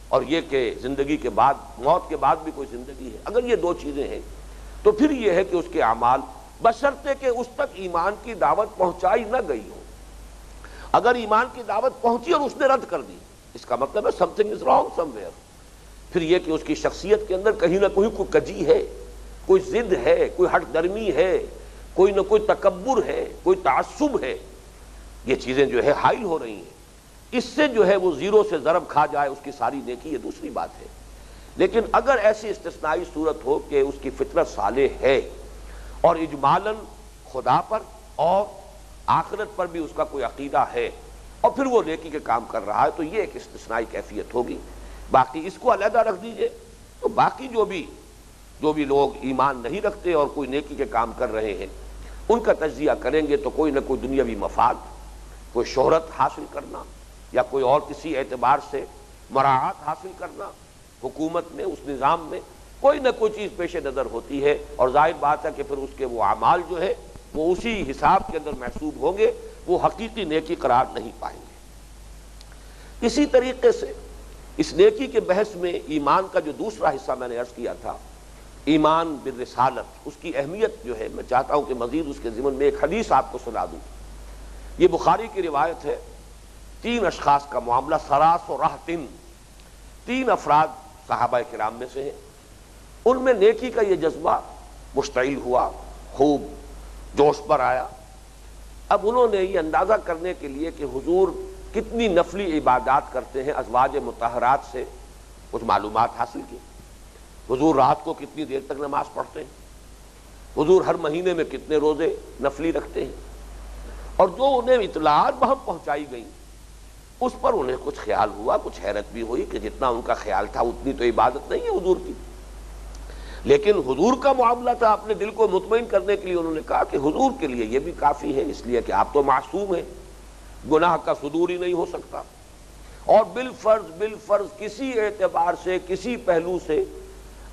اور یہ کہ زندگی کے بعد، موت کے بعد بھی کوئی زندگی ہے۔ اگر یہ دو چیزیں ہیں تو پھر یہ ہے کہ اس کے اعمال بشرطے کہ اس تک ایمان کی دعوت پہنچائی نہ گئی ہو۔ اگر ایمان کی دعوت پہنچی اور اس نے رد کر دی، اس کا مطلب ہے some thing is wrong some where. پھر یہ کہ اس کی شخصیت کے اندر کہیں نہ کہیں کوئی کجی ہے، کوئی ضد ہے، کوئی ہٹ درمی ہے، کوئی نہ کوئی تکبر ہے، کوئی تعصب ہے، یہ چیزیں جو ہے حائل ہو رہی ہیں۔ اس سے جو ہے وہ زیرو سے ضرب کھا جائے اس کی ساری نیکی، یہ دوسری بات ہے۔ لیکن اگر ایسی استثنائی صورت ہو کہ اس کی فطرت صالح ہے اور اجمالاً خدا پر اور آخرت پر بھی اس کا کوئی عقیدہ ہے اور پھر وہ نیکی کے کام کر رہا ہے، تو یہ ایک استثنائی کیفیت ہوگی۔ باقی اس کو علیحدہ رکھ دیجئے تو باقی جو بھی لوگ ایمان نہیں رکھتے اور کوئی نیکی کے کام کر رہے ہیں ان کا تجزیہ کریں گے تو کوئی نہ کوئی دنیاوی مفاد، کوئی شہرت حاصل کرنا یا کوئی اور کسی اعتبار سے مراعات حاصل کرنا، حکومت میں، اس نظام میں کوئی نہ کوئی چیز پیش نظر ہوتی ہے، اور ظاہر بات ہے کہ پھر اس کے وہ اعمال جو ہے وہ اسی حساب کے اندر محسوب ہوں گے، وہ حقیقی نیکی قرار نہیں پائیں گے۔ اسی طریقے سے اس نیکی کے بحث میں ایمان کا جو دوسرا حصہ میں نے عرض کیا تھا، ایمان بالرسالت، اس کی اہمیت جو ہے میں چاہتا ہوں کہ مزید اس کے ضمن میں ایک حدیث آپ کو سنا دوں۔ یہ بخاری کی روایت ہے، 3 اشخاص کا معاملہ، سراس و راہتن، 3 افراد صحابہ کرام میں سے ہیں، ان میں نیکی کا یہ جذبہ مشتعل ہوا، خوب جوش پر آیا، اب انہوں نے یہ اندازہ کرنے کے لیے کہ حضور کتنی نفلی عبادات کرتے ہیں ازواج مطہرات سے کچھ معلومات حاصل کی. حضور رات کو کتنی دیر تک نماز پڑھتے ہیں، حضور ہر مہینے میں کتنے روزے نفلی رکھتے ہیں، اور جو انہیں اطلاعات بہم پہنچائی گئیں اس پر انہیں کچھ خیال ہوا، کچھ حیرت بھی ہوئی کہ جتنا ان کا خیال تھا اتنی تو عبادت نہیں ہے حضور کی. لیکن حضور کا معاملہ تھا اپنے دل کو مطمئن کرنے کے لیے انہوں نے کہا کہ حضور کے لیے یہ بھی کافی ہے، اس لیے کہ آپ تو معصوم ہیں، گناہ کا صدور ہی نہیں ہو سکتا، اور بالفرض کسی اعتبار سے کسی پہلو سے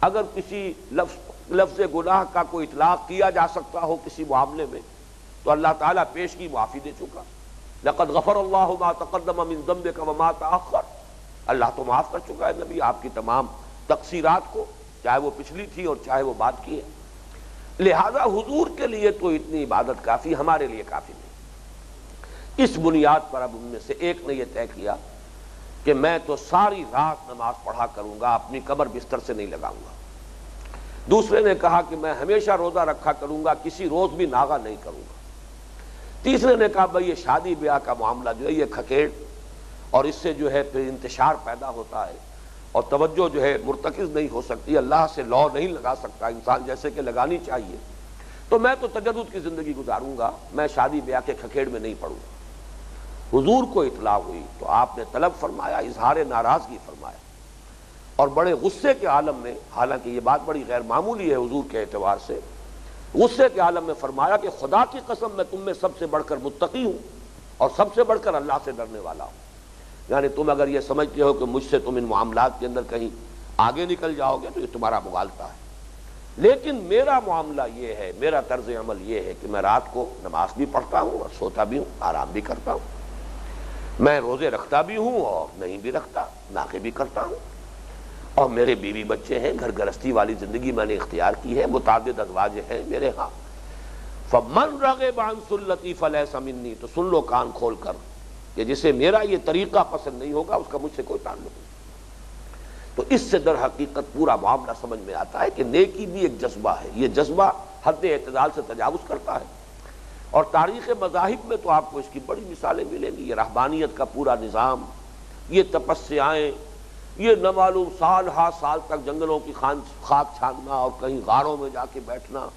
اگر کسی لفظ گناہ کا کوئی اطلاق کیا جا سکتا ہو کسی معاملے میں تو اللہ تعالیٰ پیش کی معافی دے چکا. لقد غفر اللہ ما تقدم من ذنبک وما تأخر، اللہ تو معاف کر چکا ہے نبی آپ کی تمام تقصیرات کو، چاہے وہ پچھلی تھی اور چاہے وہ بعد کی ہے. لہذا حضور کے لیے تو اتنی عبادت کافی، ہمارے لیے کافی نہیں. اس بنیاد پر اب ان میں سے ایک نے یہ طے کیا کہ میں تو ساری رات نماز پڑھا کروں گا، اپنی کمر بستر سے نہیں لگاؤں گا. دوسرے نے کہا کہ میں ہمیشہ روزہ رکھا کروں گا، کسی روز بھی ناغہ نہیں کروں گا. تیسرے نے کہا بھئی یہ شادی بیاہ کا معاملہ جو ہے یہ کھکیڑ، اور اس سے جو ہے پھر انتشار پیدا ہوتا ہے اور توجہ جو ہے مرتکز نہیں ہو سکتی، اللہ سے لو نہیں لگا سکتا انسان جیسے کہ لگانی چاہیے، تو میں تو تجرد کی زندگی گزاروں گا، میں شادی بیاہ کے کھکیڑ میں نہیں پڑوں گا. حضور کو اطلاع ہوئی تو آپ نے طلب فرمایا، اظہار ناراضگی فرمایا، اور بڑے غصے کے عالم میں، حالانکہ یہ بات بڑی غیر معمولی ہے حضور کے اعتبار سے، غصے کے عالم میں فرمایا کہ خدا کی قسم میں تم میں سب سے بڑھ کر متقی ہوں اور سب سے بڑھ کر اللہ سے ڈرنے والا ہوں. یعنی تم اگر یہ سمجھتے ہو کہ مجھ سے تم ان معاملات کے اندر کہیں آگے نکل جاؤ گے تو یہ تمہارا مغالطہ ہے، لیکن میرا معاملہ یہ ہے، میرا طرز عمل یہ ہے کہ میں رات کو نماز بھی پڑھتا ہوں اور سوتا بھی ہوں، آرام بھی کرتا ہوں، میں روزے رکھتا بھی ہوں اور نہیں بھی رکھتا، ناقے بھی کرتا ہوں، اور میرے بیوی بچے ہیں، گھر گرستی والی زندگی میں نے اختیار کی ہے، متعدد ازواج ہیں میرے ہاں. فمن رغب عن سنتی فلیس منی، تو سن لو کان کھول کر کہ جسے میرا یہ طریقہ پسند نہیں ہوگا اس کا مجھ سے کوئی تعلق نہیں. تو اس سے در حقیقت پورا معاملہ سمجھ میں آتا ہے کہ نیکی بھی ایک جذبہ ہے، یہ جذبہ حد اعتدال سے تجاوز کرتا ہے. اور تاریخ مذاہب میں تو آپ کو اس کی بڑی مثالیں ملیں گی. یہ رہبانیت کا پورا نظام، یہ تپسیائیں، یہ نہ معلوم سال ہا سال تک جنگلوں کی خاک چھاننا اور کہیں غاروں میں جا کے بیٹھنا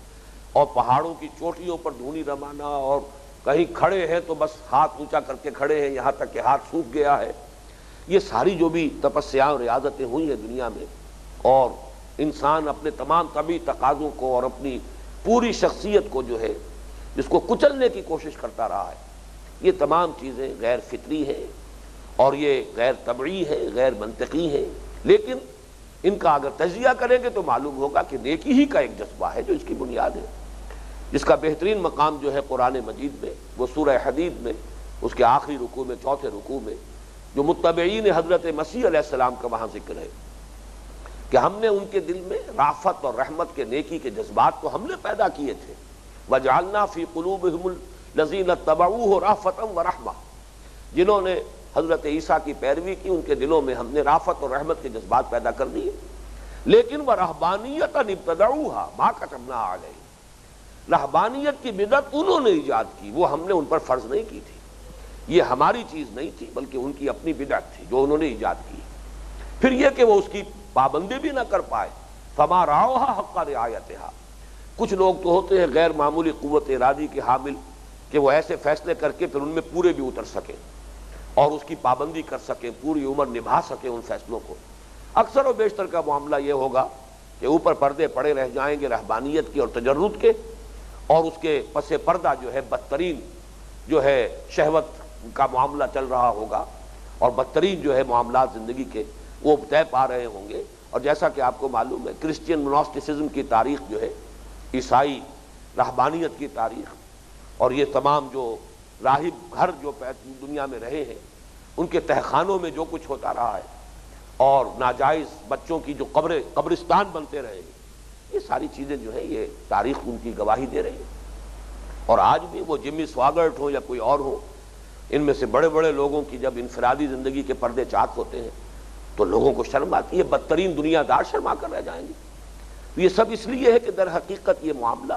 اور پہاڑوں کی چوٹیوں پر دھونی رمانا، اور کہیں کھڑے ہیں تو بس ہاتھ اونچا کر کے کھڑے ہیں یہاں تک کہ ہاتھ سوکھ گیا ہے. یہ ساری جو بھی تپسیاں اور ریاضتیں ہوئی ہیں دنیا میں، اور انسان اپنے تمام طبعی تقاضوں کو اور اپنی پوری شخصیت کو جو ہے جس کو کچلنے کی کوشش کرتا رہا ہے، یہ تمام چیزیں غیر فطری ہیں اور یہ غیر طبعی ہے، غیر منطقی ہے. لیکن ان کا اگر تجزیہ کریں گے تو معلوم ہوگا کہ نیکی ہی کا ایک جذبہ ہے جو اس کی بنیاد ہے، جس کا بہترین مقام جو ہے قرآن مجید میں، وہ سورہ حدید میں اس کے آخری رکوع میں، چوتھے رکوع میں، جو متبعین حضرت مسیح علیہ السلام کا وہاں ذکر ہے کہ ہم نے ان کے دل میں رافت اور رحمت کے نیکی کے جذبات کو ہم نے پیدا کیے تھے. وَجَعَلْنَا فِي قُلُوبِهِمُ الَّذِينَ اتَّبَعُوهُ رَأْفَةً وَرَحْمَةً، جنہوں نے حضرت عیسیٰ کی پیروی کی ان کے دلوں میں ہم نے رافت اور رحمت کے جذبات پیدا کر دیے. لیکن وَرَهْبَانِيَّةً ابْتَدَعُوهَا مَا كَتَبْنَا عَلَيْهِمْ، رہبانیت کی بدعت انہوں نے ایجاد کی، وہ ہم نے ان پر فرض نہیں کی تھی، یہ ہماری چیز نہیں تھی بلکہ ان کی اپنی بدعت تھی جو انہوں نے ایجاد کی. پھر یہ کہ وہ اس کی پابندی بھی نہ کر پائے، فَمَا رَعَوْهَا حَقَّ رِعَایَتِهَا. کچھ لوگ تو ہوتے ہیں غیر معمولی قوت ارادی کے حامل کہ وہ ایسے فیصلے کر کے پھر ان میں پورے بھی اتر سکیں اور اس کی پابندی کر سکیں، پوری عمر نبھا سکیں ان فیصلوں کو. اکثر و بیشتر کا معاملہ یہ ہوگا کہ اوپر پردے پڑے رہ جائیں گے رہبانیت کے اور تجرد کے، اور اس کے پس پردہ جو ہے بدترین جو ہے شہوت کا معاملہ چل رہا ہوگا، اور بدترین جو ہے معاملات زندگی کے وہ طے پا رہے ہوں گے. اور جیسا کہ آپ کو معلوم ہے کرسچین مناسٹسزم کی تاریخ جو ہے، عیسائی رہبانیت کی تاریخ، اور یہ تمام جو راہب گھر جو دنیا میں رہے ہیں ان کے تہخانوں میں جو کچھ ہوتا رہا ہے، اور ناجائز بچوں کی جو قبرستان بنتے رہے ہیں، یہ ساری چیزیں جو ہیں یہ تاریخ ان کی گواہی دے رہی ہے. اور آج بھی وہ جمی سواگرٹ ہو یا کوئی اور ہو، ان میں سے بڑے بڑے لوگوں کی جب انفرادی زندگی کے پردے چاک ہوتے ہیں تو لوگوں کو شرم آتی ہے، بدترین دنیا دار شرما کر رہ جائیں گے. یہ سب اس لیے ہے کہ در حقیقت یہ معاملہ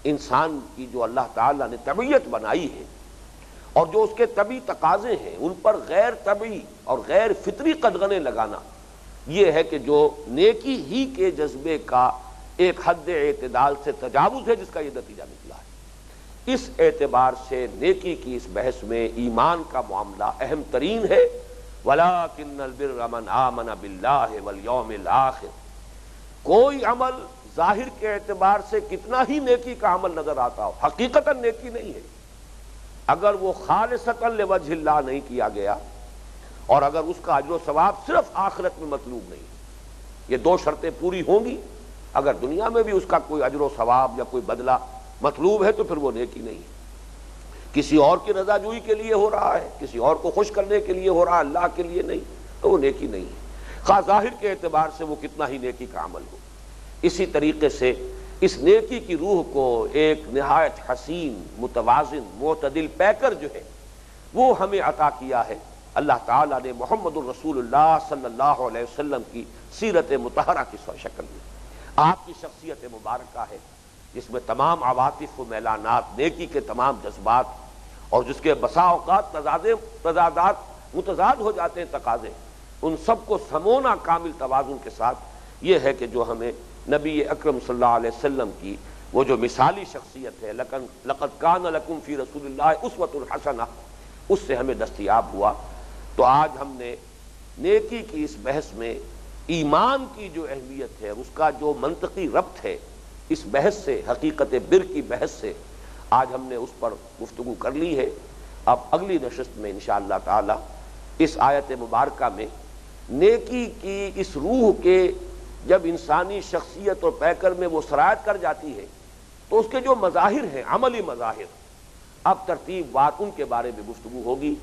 انسان کی جو اللہ تعالیٰ نے طبیعت بنائی ہے اور جو اس کے طبعی تقاضے ہیں ان پر غیر طبعی اور غیر فطری قدغنیں لگانا، یہ ہے کہ جو نیکی ہی کے جذبے کا ایک حد اعتدال سے تجاوز ہے، جس کا یہ نتیجہ نکلا ہے۔ اس اعتبار سے نیکی کی اس بحث میں ایمان کا معاملہ اہم ترین ہے۔ وَلَٰكِنَّ الْبِرَّ مَنْ آمَنَ بِاللَّهِ وَالْيَوْمِ الْآخِرِ، کوئی عمل ظاہر کے اعتبار سے کتنا ہی نیکی کا عمل نظر آتا ہو، حقیقتاً نیکی نہیں ہے اگر وہ خالصتاً لوجہ اللہ نہیں کیا گیا، اور اگر اس کا اجر و ثواب صرف آخرت میں مطلوب نہیں۔ یہ دو شرطیں پوری ہوں گی، اگر دنیا میں بھی اس کا کوئی اجر و ثواب یا کوئی بدلہ مطلوب ہے تو پھر وہ نیکی نہیں ہے۔ کسی اور کی رضا جوئی کے لیے ہو رہا ہے، کسی اور کو خوش کرنے کے لیے ہو رہا ہے، اللہ کے لیے نہیں، تو وہ نیکی نہیں ہے، خواہ ظاہر کے اعتبار سے وہ کتنا ہی نیکی کا عمل ہو۔ اسی طریقے سے اس نیکی کی روح کو ایک نہایت حسین، متوازن، معتدل پیکر جو ہے وہ ہمیں عطا کیا ہے اللہ تعالیٰ نے محمد الرسول اللہ صلی اللہ علیہ وسلم کی سیرت مطہرہ کی شکل میں۔ آپ کی شخصیت مبارکہ ہے جس میں تمام عواطف و میلانات، نیکی کے تمام جذبات، اور جس کے بسا اوقات تضادات متضاد ہو جاتے ہیں تقاضے، ان سب کو سمونا کامل توازن کے ساتھ، یہ ہے کہ جو ہمیں نبی اکرم صلی اللہ علیہ وسلم کی وہ جو مثالی شخصیت ہے، لقد کان لکم فی رسول اللہ اسوۃ حسنہ، اس سے ہمیں دستیاب ہوا۔ تو آج ہم نے نیکی کی اس بحث میں ایمان کی جو اہمیت ہے، اس کا جو منطقی ربط ہے اس بحث سے، حقیقت بر کی بحث سے، آج ہم نے اس پر گفتگو کر لی ہے۔ اب اگلی نشست میں انشاءاللہ تعالی اس آیت مبارکہ میں نیکی کی اس روح کے جب انسانی شخصیت اور پیکر میں وہ سرایت کر جاتی ہے تو اس کے جو مظاہر ہیں، عملی مظاہر، اب ترتیب وار ان کے بارے میں گفتگو ہوگی۔